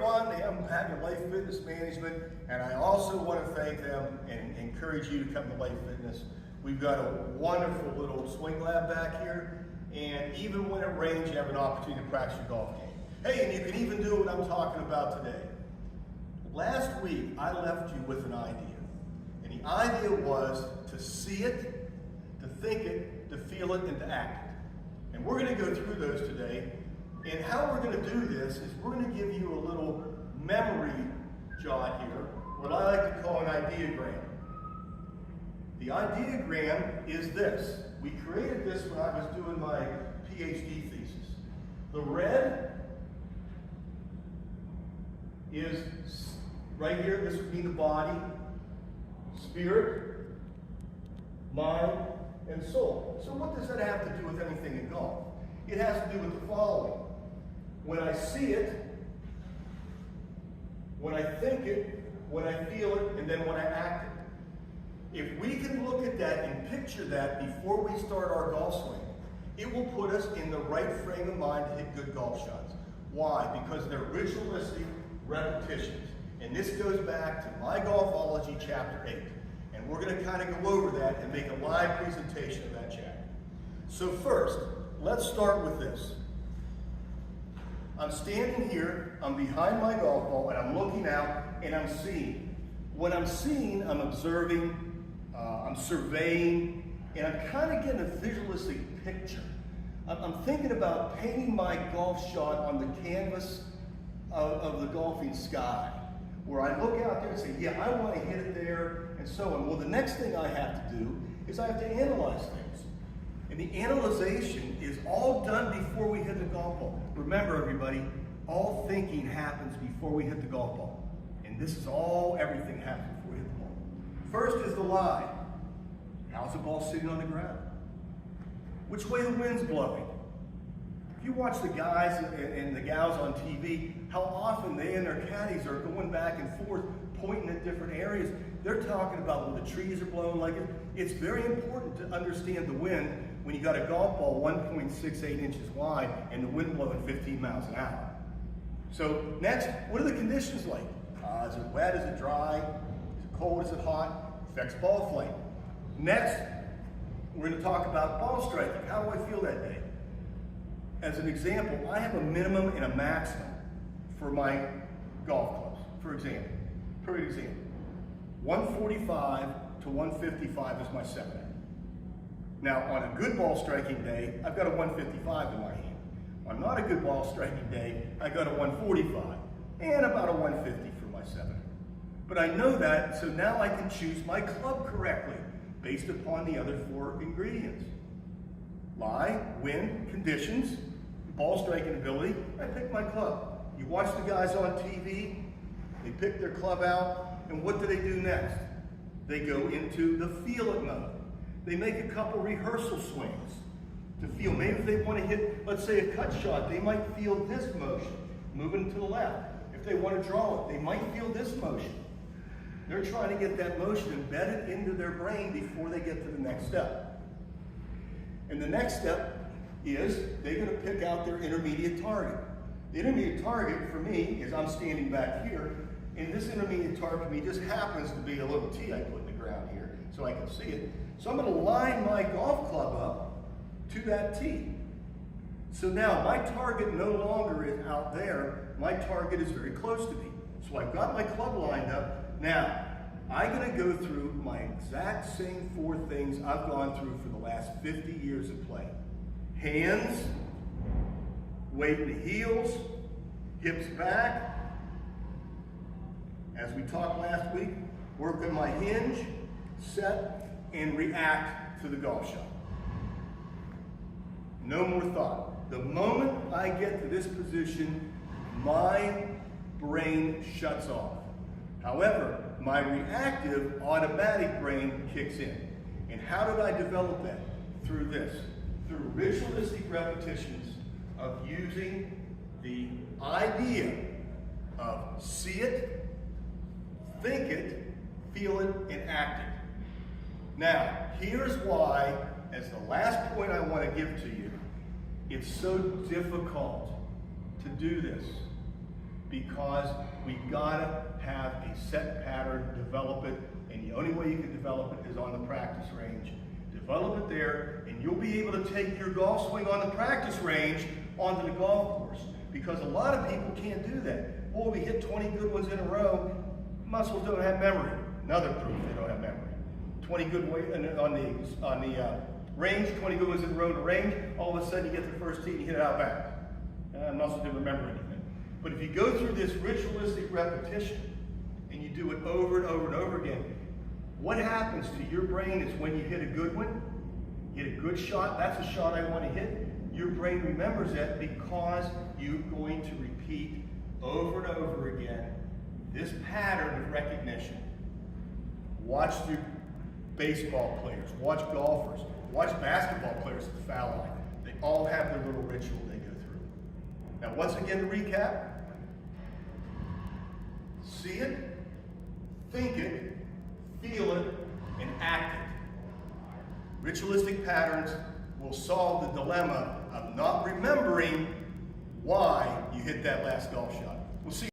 everyone. I'm Hackett Life Fitness Management, and I also want to thank them and encourage you to come to Life Fitness. We've got a wonderful little swing lab back here, and even when it rains, you have an opportunity to practice your golf game. Hey, and you can even do what I'm talking about today. Last week, I left you with an idea, and the idea was to see it, to think it, to feel it, and to act it. And we're going to go through those today. And how we're going to do this is we're going to give you a little memory jot here, what I like to call an ideogram. The ideogram is this. We created this when I was doing my PhD thesis. The red is right here. This would be the body, spirit, mind, and soul. So what does that have to do with anything in golf? It has to do with the following. When I see it, when I think it, when I feel it, and then when I act it. If we can look at that and picture that before we start our golf swing, it will put us in the right frame of mind to hit good golf shots. Why? Because they're ritualistic repetitions. And this goes back to My Golfology Chapter 8. And we're going to kind of go over that and make a live presentation of that chapter. So first, let's start with this. I'm standing here, I'm behind my golf ball, and I'm looking out, and I'm seeing. When I'm seeing, I'm observing, I'm surveying, and I'm kind of getting a visualistic picture. I'm thinking about painting my golf shot on the canvas of the golfing sky, where I look out there and say, yeah, I want to hit it there, and so on. Well, the next thing I have to do is I have to analyze things. And the analyzation is all done before we hit the golf ball. Remember, everybody, all thinking happens before we hit the golf ball. And this is all, everything happens before we hit the ball. First is the lie. How's the ball sitting on the ground? Which way the wind's blowing? If you watch the guys and the gals on TV, how often they and their caddies are going back and forth, pointing at different areas. They're talking about where the trees are blowing like it. It's very important to understand the wind when you got a golf ball 1.68 inches wide and the wind blowing 15 miles an hour. So next, what are the conditions like? Is it wet? Is it dry? Is it cold? Is it hot? Affects ball flight. Next, we're going to talk about ball striking. How do I feel that day? As an example, I have a minimum and a maximum for my golf clubs. For example, 145 to 155 is my 7-iron. Now, on a good ball striking day, I've got a 155 in my hand. On not a good ball striking day, I got a 145 and about a 150 for my 7-iron. But I know that, so now I can choose my club correctly based upon the other 4 ingredients. Lie, wind, conditions, ball striking ability, I pick my club. You watch the guys on TV, they pick their club out, and what do they do next? They go into the feel it mode. They make a couple rehearsal swings to feel. Maybe if they want to hit, let's say, a cut shot, they might feel this motion, moving to the left. If they want to draw it, they might feel this motion. They're trying to get that motion embedded into their brain before they get to the next step. And the next step is they're going to pick out their intermediate target. The intermediate target for me is I'm standing back here, and this intermediate target for me just happens to be a little tee I put in the ground here so I can see it. So I'm going to line my golf club up to that tee. So now my target no longer is out there, my target is very close to me. So I've got my club lined up. Now, I'm going to go through my exact same 4 things I've gone through for the last 50 years of play. Hands, weight in the heels, hips back. As we talked last week, work on my hinge, set, and react to the golf shot. No more thought. The moment I get to this position, my brain shuts off. However, my reactive automatic brain kicks in. And how did I develop that? Through this. Through ritualistic repetitions of using the idea of see it, think it, feel it, and act it. Now, here's why, as the last point I want to give to you, it's so difficult to do this. because we gotta have a set pattern, develop it, and the only way you can develop it is on the practice range. Develop it there, and you'll be able to take your golf swing on the practice range onto the golf course. Because a lot of people can't do that. Boy, we hit 20 good ones in a row. Muscles don't have memory. Another proof they don't have memory. 20 good on the range, 20 good ones in a row in the range. All of a sudden, you get the first tee and you hit it out back. Muscles didn't remember anything. But if you go through this ritualistic repetition and you do it over and over and over again, what happens to your brain is when you hit a good one, hit a good shot, that's a shot I want to hit, your brain remembers that because you're going to repeat over and over again this pattern of recognition. Watch the baseball players, watch golfers, watch basketball players at the foul line. They all have their little ritual they go through. Now, once again, to recap, see it, think it, feel it, and act it. Ritualistic patterns will solve the dilemma of not remembering why you hit that last golf shot. We'll see.